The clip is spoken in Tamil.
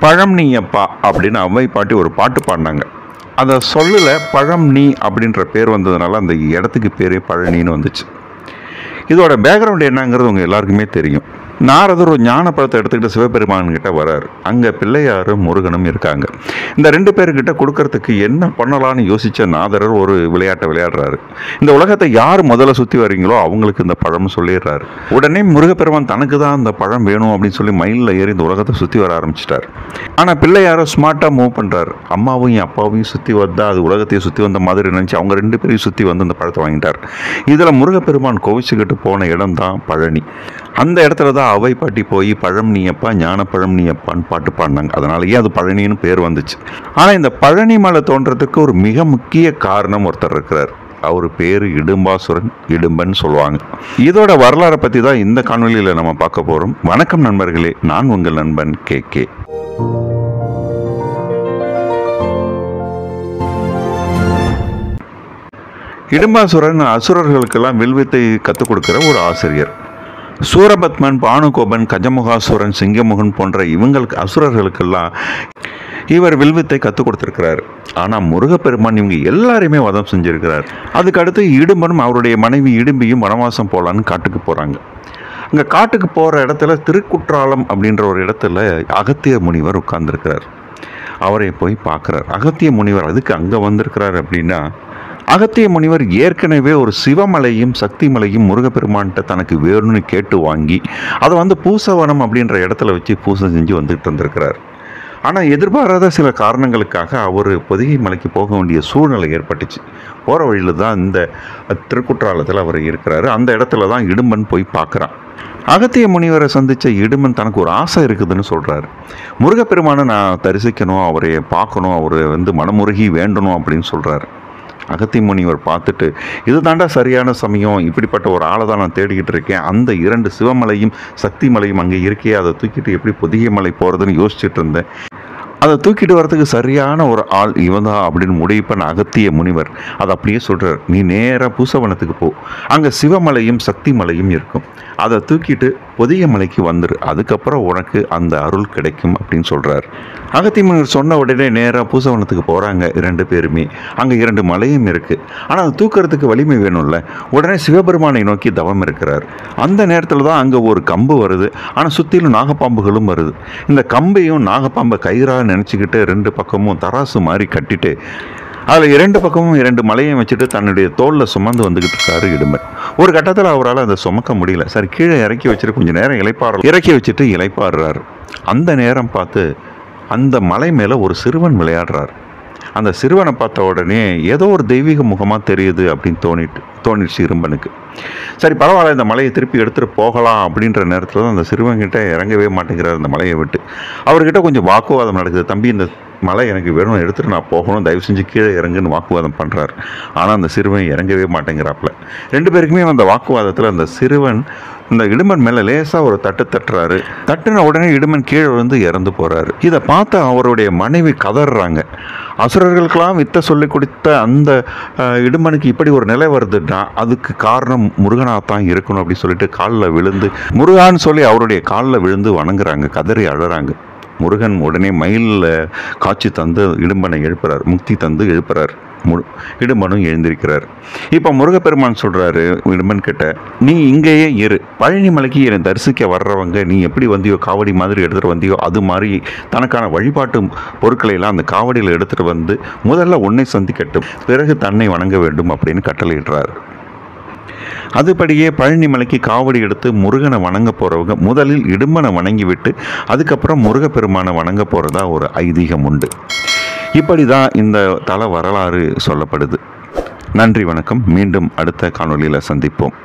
பழம் நீ அப்பா அப்படின்னு அவ்வை பாட்டி ஒரு பாட்டு பாடினாங்க. அதை சொல்லல பழம் நீ அப்படின்ற பேர் வந்ததுனால அந்த இடத்துக்கு பேரே பழனின்னு வந்துச்சு. இதோட பேக்ரவுண்ட் என்னங்கிறது உங்கள் எல்லாருக்குமே தெரியும். நாரதர் ஒரு ஞான பழத்தை எடுத்துக்கிட்டு சிவபெருமான் கிட்ட வர்றாரு. அங்கே பிள்ளையாரும் முருகனும் இருக்காங்க. இந்த ரெண்டு பேர்கிட்ட கொடுக்கறதுக்கு என்ன பண்ணலான்னு யோசித்த நாரதர் ஒரு விளையாட்டை விளையாடுறாரு. இந்த உலகத்தை யார் முதல்ல சுற்றி வரீங்களோ அவங்களுக்கு இந்த பழம் சொல்லிடுறாரு. உடனே முருகப்பெருமான் தனக்கு தான் அந்த பழம் வேணும் அப்படின்னு சொல்லி மயிலில் ஏறி இந்த உலகத்தை சுற்றி வர ஆரம்பிச்சிட்டார். ஆனால் பிள்ளையாரும் ஸ்மார்ட்டாக மூவ் பண்ணுறாரு. அம்மாவையும் அப்பாவையும் சுற்றி வந்தால் அது உலகத்தையும் சுற்றி வந்த மாதிரி நினச்சி அவங்க ரெண்டு பேரையும் சுற்றி வந்து அந்த பழத்தை வாங்கிட்டார். இதில் முருகப்பெருமான் கோவிச்சுக்கிட்டு போன இடம் தான் பழனி. அந்த இடத்துல தான் அவை பாட்டி போய் பழம் நீயப்பா ஞான பழம் நீயப்பான்னு பாட்டு பாடினாங்க. அதனாலேயே அது பழனின்னு பேர் வந்துச்சு. ஆனால் இந்த பழனி மலை தோன்றதுக்கு ஒரு மிக முக்கிய காரணம் ஒருத்தர் இருக்கிறார். அவர் பேர் இடும்பாசுரன், இடும்பன் சொல்லுவாங்க. இதோட வரலாறை பற்றி தான் இந்த காணொலியில் நம்ம பார்க்க போகிறோம். வணக்கம் நண்பர்களே, நான் உங்கள் நண்பன் KK. இடும்பாசுரன் அசுரர்களுக்கெல்லாம் வில்வித்தை கற்றுக் கொடுக்குற ஒரு ஆசிரியர். சூரபத்மன், பானுகோபன், கஜமுகாசுரன், சிங்கமுகன் போன்ற இவங்களுக்கு அசுரர்களுக்கெல்லாம் இவர் வில்வித்தை கற்றுக் கொடுத்துருக்கிறார். ஆனால் முருகப்பெருமான் இவங்க எல்லாரையுமே வதம் செஞ்சுருக்கிறார். அதுக்கடுத்து இடும்பனும் அவருடைய மனைவி இடும்பியும் வனவாசம் போகலான்னு காட்டுக்கு போகிறாங்க. அங்கே காட்டுக்கு போகிற இடத்துல திருக்குற்றாலம் அப்படின்ற ஒரு இடத்துல அகத்திய முனிவர் உட்கார்ந்துருக்கிறார். அவரை போய் பார்க்குறார். அகத்திய முனிவர் அதுக்கு அங்கே வந்திருக்கிறார் அப்படின்னா, அகத்திய முனிவர் ஏற்கனவே ஒரு சிவமலையும் சக்தி மலையும் முருகப்பெருமான்கிட்ட தனக்கு வேணும்னு கேட்டு வாங்கி அதை பூசவனம் அப்படின்ற இடத்துல வச்சு பூசை செஞ்சு வந்துட்டு இருந்திருக்கிறார். ஆனால் எதிர்பாராத சில காரணங்களுக்காக அவர் பொதிகை மலைக்கு போக வேண்டிய சூழ்நிலை ஏற்பட்டுச்சு. போகிற வழியில் தான் இந்த திருக்குற்றாலத்தில் அவர் இருக்கிறாரு. அந்த இடத்துல தான் இடும்பன் போய் பார்க்குறான். அகத்திய முனிவரை சந்தித்த இடும்பன் தனக்கு ஒரு ஆசை இருக்குதுன்னு சொல்கிறாரு. முருகப்பெருமானை நான் தரிசிக்கணும், அவரை பார்க்கணும், அவர் மனமுருகி வேண்டணும் அப்படின்னு சொல்கிறாரு. அகத்திய முனிவர் பார்த்துட்டு, இது தாண்டா சரியான சமயம், இப்படிப்பட்ட ஒரு ஆளை தான் நான் தேடிக்கிட்டு இருக்கேன், அந்த 2 சிவமலையும் சக்தி மலையும் அங்கே இருக்கே, அதை தூக்கிட்டு எப்படி பொதிகை மலை போகிறதுன்னு யோசிச்சுட்டு இருந்தேன், அதை தூக்கிட்டு வரதுக்கு சரியான ஒரு ஆள் இவன் தான் அப்படின்னு முடிவு பண்ண அகத்திய முனிவர் அதை அப்படியே சொல்கிறார். நீ நேராக பூசவனத்துக்கு போ, அங்கே சிவமலையும் சக்தி மலையும் இருக்கும், அதை தூக்கிட்டு பொதிகை மலைக்கு வந்துரு, அதுக்கப்புறம் உனக்கு அந்த அருள் கிடைக்கும் அப்படின்னு சொல்கிறார். அகத்திய முனிவர் சொன்ன உடனே நேராக பூசவனத்துக்கு போகிறாங்க 2 பேருமே. அங்கே 2 மலையும் இருக்குது. ஆனால் அதை தூக்கிறதுக்கு வலிமை வேணும்ல. உடனே சிவபெருமானை நோக்கி தவம் இருக்கிறார். அந்த நேரத்தில் தான் அங்கே ஒரு கம்பு வருது. ஆனால் சுற்றிலும் நாகப்பாம்புகளும் வருது. இந்த கம்பையும் நாகப்பாம்பை கயிறாக நினச்சிக்கிட்டு 2 பக்கமும் தராசு மாதிரி கட்டிட்டு அதில் 2 பக்கமும் 2 மலையும் வச்சுட்டு தன்னுடைய தோளில் சுமந்து வந்துக்கிட்டு இருக்காரு இடும்பன். ஒரு கட்டத்தில் அவரால் அதை சுமக்க முடியல. சரி, கீழே இறக்கி வச்சுட்டு கொஞ்சம் நேரம் இறக்கி வச்சுட்டு இளைப்பாடுறாரு. அந்த நேரம் பார்த்து அந்த மலை மேலே ஒரு சிறுவன் விளையாடுறார். அந்த சிறுவனை பார்த்த உடனே ஏதோ ஒரு தெய்வீக முகமாக தெரியுது அப்படின்னு தோணிடுச்சு இடும்பனுக்கு. சரி, பரவாயில்ல, இந்த மலையை திருப்பி எடுத்துகிட்டு போகலாம் அப்படின்ற நேரத்தில் தான் அந்த சிறுவன்கிட்ட இறங்கவே மாட்டேங்கிறார். அந்த மலையை விட்டு அவர்கிட்ட கொஞ்சம் வாக்குவாதம் நடக்குது. தம்பி, இந்த மலை எனக்கு வேணும், எடுத்துகிட்டு நான் போகணும், தயவு செஞ்சு கீழே இறங்குன்னு வாக்குவாதம் பண்ணுறார். ஆனால் அந்த சிறுவன் இறங்கவே மாட்டேங்கிறாப்புல. 2 பேருக்குமே அந்த வாக்குவாதத்தில் அந்த சிறுவன் இந்த இடும்பன் மேலே லேசாக ஒரு தட்டுறாரு. தட்டுன உடனே இடும்பன் கீழே வந்து இறந்து போகிறாரு. இதை பார்த்து அவருடைய மனைவி கதறாங்க. அசுரர்களுக்கெல்லாம் வித்தை சொல்லி கொடுத்த அந்த இடும்பனுக்கு இப்படி ஒரு நிலை வருதுன்னா அதுக்கு காரணம் முருகனாகத்தான் இருக்கணும் அப்படின்னு சொல்லிட்டு காலில் விழுந்து முருகான்னு சொல்லி அவருடைய காலில் விழுந்து வணங்குறாங்க, கதறி அழறாங்க. முருகன் உடனே மயிலில் காட்சி தந்து இடும்பனை எழுப்புறார், முக்தி தந்து எழுப்புறார். இடும்பனும் எழுந்திருக்கிறார். இப்போ முருகப்பெருமான் சொல்கிறாரு இடும்பன் கிட்ட, நீ இங்கேயே இரு, பழனி மலைக்கு என்னை தரிசிக்க வர்றவங்க நீ எப்படி வந்தியோ, காவடி மாதிரி எடுத்துகிட்டு வந்தியோ, அது மாதிரி தனக்கான வழிபாட்டு பொருட்களை எல்லாம் அந்த காவடியில் எடுத்துகிட்டு வந்து முதல்ல உன்னை சந்திக்கட்டும், பிறகு தன்னை வணங்க வேண்டும் அப்படின்னு கட்டளையிடுறார். அதுபடியே பழனி மலைக்கு காவடி எடுத்து முருகனை வணங்க போகிறவங்க முதலில் இடும்பனை வணங்கி விட்டு அதுக்கப்புறம் முருகப்பெருமானை வணங்க போகிறதா ஒரு ஐதீகம் உண்டு. இப்படி தான் இந்த தல வரலாறு சொல்லப்படுது. நன்றி, வணக்கம். மீண்டும் அடுத்த காணொளியில் சந்திப்போம்.